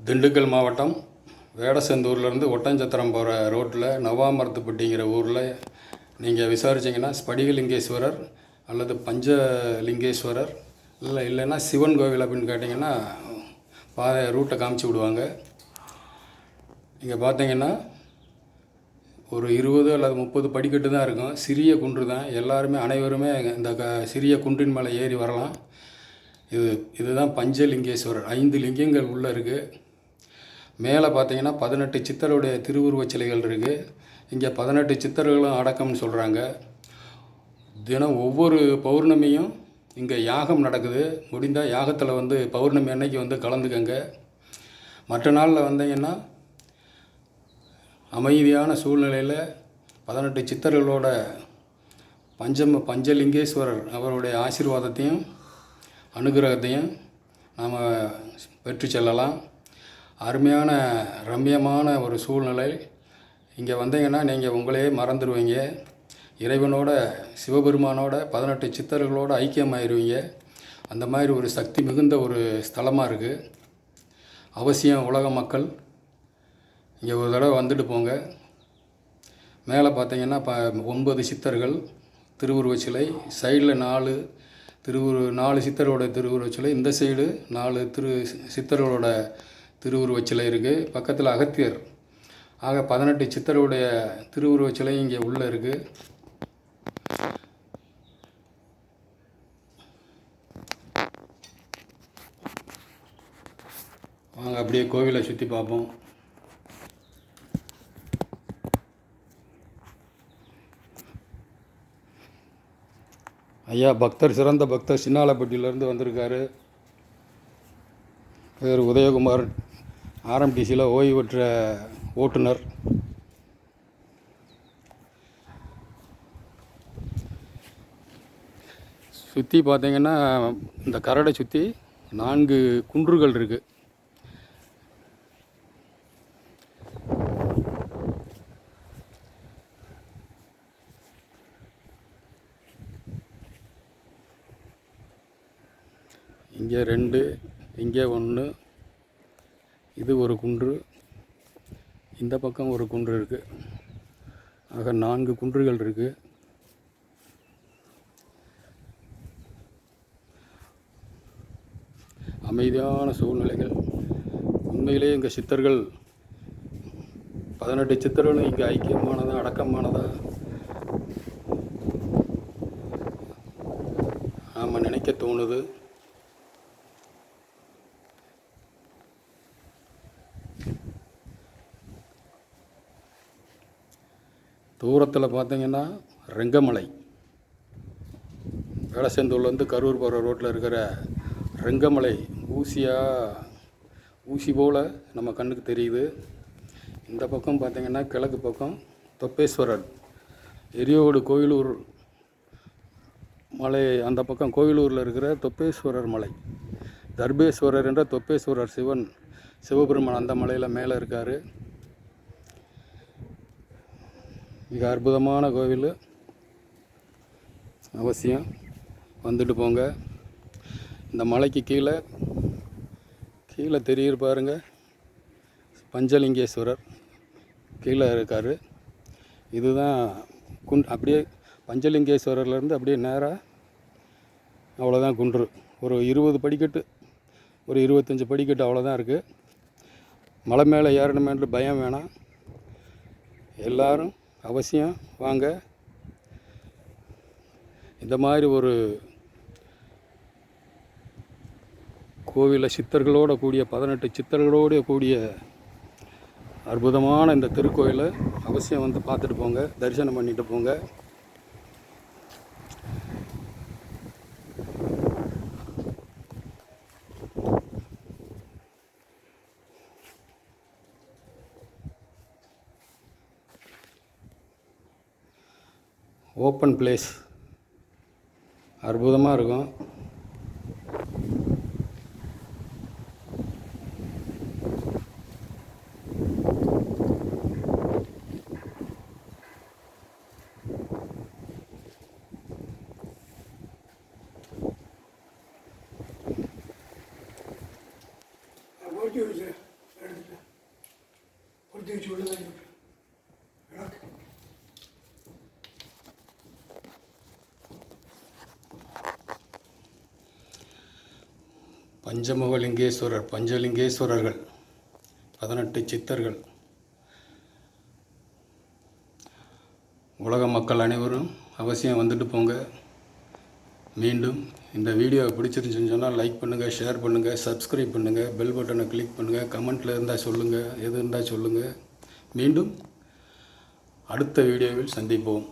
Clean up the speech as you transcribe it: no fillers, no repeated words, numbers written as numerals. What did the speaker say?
திண்டுக்கல் மாவட்டம் வேடசந்தூர்லேருந்து ஒட்டஞ்சத்திரம் போகிற ரோட்டில் நவாமரத்துப்பட்டிங்கிற ஊரில் நீங்கள் விசாரிச்சிங்கன்னா ஸ்படிகலிங்கேஸ்வரர் அல்லது பஞ்சலிங்கேஸ்வரர் இல்லைன்னா சிவன் கோவில் அப்படின்னு கேட்டிங்கன்னா ரூட்டை காமிச்சு விடுவாங்க. இங்கே பார்த்தீங்கன்னா ஒரு 20 அல்லது 30 படிக்கட்டு தான் இருக்கும். சிறிய குன்று தான். அனைவருமே இந்த சிறிய குன்றின் மேலே ஏறி வரலாம். இதுதான் பஞ்சலிங்கேஸ்வரர். 5 லிங்கங்கள் உள்ளே இருக்குது. மேலே பார்த்தீங்கன்னா 18 சித்தருடைய திருவுருவச் சிலைகள் இருக்குது. இங்கே 18 சித்தர்களும் அடக்கம்னு சொல்கிறாங்க. தினம் ஒவ்வொரு பௌர்ணமியும் இங்கே யாகம் நடக்குது. முடிந்தால் யாகத்தில் பௌர்ணமி அன்னைக்கு கலந்துக்கங்க. மற்ற நாளில் வந்தீங்கன்னா அமைதியான சூழ்நிலையில் 18 சித்தர்களோட பஞ்சலிங்கேஸ்வரர் அவருடைய ஆசீர்வாதத்தையும் அனுகிரகத்தையும் நாம் பெற்று செல்லலாம். அருமையான ரம்யமான ஒரு சூழ்நிலை. இங்கே வந்தீங்கன்னா நீங்கள் உங்களையே மறந்துடுவீங்க. இறைவனோட சிவபெருமானோட 18 சித்தர்களோட ஐக்கியமாயிருவீங்க. அந்த மாதிரி ஒரு சக்தி மிகுந்த ஒரு ஸ்தலமாக இருக்குது. அவசியம் உலக மக்கள் இங்கே ஒரு தடவை வந்துட்டு போங்க. மேலே பார்த்தீங்கன்னா 9 சித்தர்கள் திருவுருவச் சிலை, சைடில் 4 சித்தரோட திருவுருவச் சிலை, இந்த சைடு 4 சித்தர்களோட திருவுருவச் சிலை இருக்குது. பக்கத்தில் அகத்தியர். ஆக 18 சித்தருடைய திருவுருவச் சிலை இங்கே உள்ளே இருக்குது. வாங்க அப்படியே கோவிலை சுற்றி பார்ப்போம். ஐயா சிறந்த பக்தர் சின்னாலப்பட்டியிலேருந்து வந்திருக்காரு. பேர் உதயகுமார். ஆர்எம்டிசியில் ஓய்வு பெற்ற ஓட்டுநர். சுற்றி பார்த்தீங்கன்னா இந்த கரடை சுற்றி 4 குன்றுகள் இருக்குது. இங்கே 2, இங்கே 1, இது ஒரு குன்று, இந்த பக்கம் ஒரு குன்று இருக்குது. ஆக 4 குன்றுகள் இருக்குது. அமைதியான சூழ்நிலைகள். உண்மையிலே இங்கே சித்தர்கள் 18 சித்தர்களும் இங்கே ஐக்கியமானதா அடக்கமானதா நாம் நினைக்க தோணுது. தூரத்தில் பார்த்தீங்கன்னா ரெங்கமலை. வேடசந்தூர்லேருந்து கரூர் போகிற ரோட்டில் இருக்கிற ரெங்கமலை ஊசி போல் நம்ம கண்ணுக்கு தெரியுது. இந்த பக்கம் பார்த்திங்கன்னா கிழக்கு பக்கம் தொப்பேஸ்வரர், எரியோடு கோயிலூர் மலை. அந்த பக்கம் கோயிலூரில் இருக்கிற தொப்பேஸ்வரர் மலை, தர்பேஸ்வரர் என்ற தொப்பேஸ்வரர் சிவபெருமான் அந்த மலையில் மேலே இருக்கார். மிக அற்புதமான கோவில். அவசியம் வந்துட்டு போங்க. இந்த மலைக்கு கீழே தெரியுது பாருங்க, பஞ்சலிங்கேஸ்வரர் கீழே இருக்கார். இதுதான் அப்படியே பஞ்சலிங்கேஸ்வரர்லேருந்து அப்படியே நேராக அவ்வளோதான் குன்று. ஒரு 20 படிக்கட்டு, ஒரு 25 படிக்கட்டு அவ்வளோதான் இருக்குது. மலை மேலே ஏறணுமேன்ற பயம் வேணாம். எல்லோரும் அவசியம் வாங்க. இந்த மாதிரி ஒரு கோவிலில் சித்தர்களோடு கூடிய 18 சித்தர்களோடு கூடிய அற்புதமான இந்த திருக்கோயிலை அவசியம் பார்த்துட்டு போங்க, தரிசனம் பண்ணிட்டு போங்க. ஓப்பன் பிளேஸ் அற்புதமாக இருக்கும். What do you say? குத்தி வச்சு உள்ள தான் இருக்கு. பஞ்சமுகலிங்கேஸ்வரர், பஞ்சலிங்கேஸ்வரர்கள், 18 சித்தர்கள். உலக மக்கள் அனைவரும் அவசியம் வந்துட்டு போங்க. மீண்டும் இந்த வீடியோவை பிடிச்சிருந்துச்சுன்னு சொன்னால் லைக் பண்ணுங்கள், ஷேர் பண்ணுங்கள், சப்ஸ்கிரைப் பண்ணுங்கள், பெல் பட்டனை கிளிக் பண்ணுங்கள், கமெண்ட்டில் இருந்தால் சொல்லுங்கள், எது இருந்தால் சொல்லுங்கள். மீண்டும் அடுத்த வீடியோவில் சந்திப்போம்.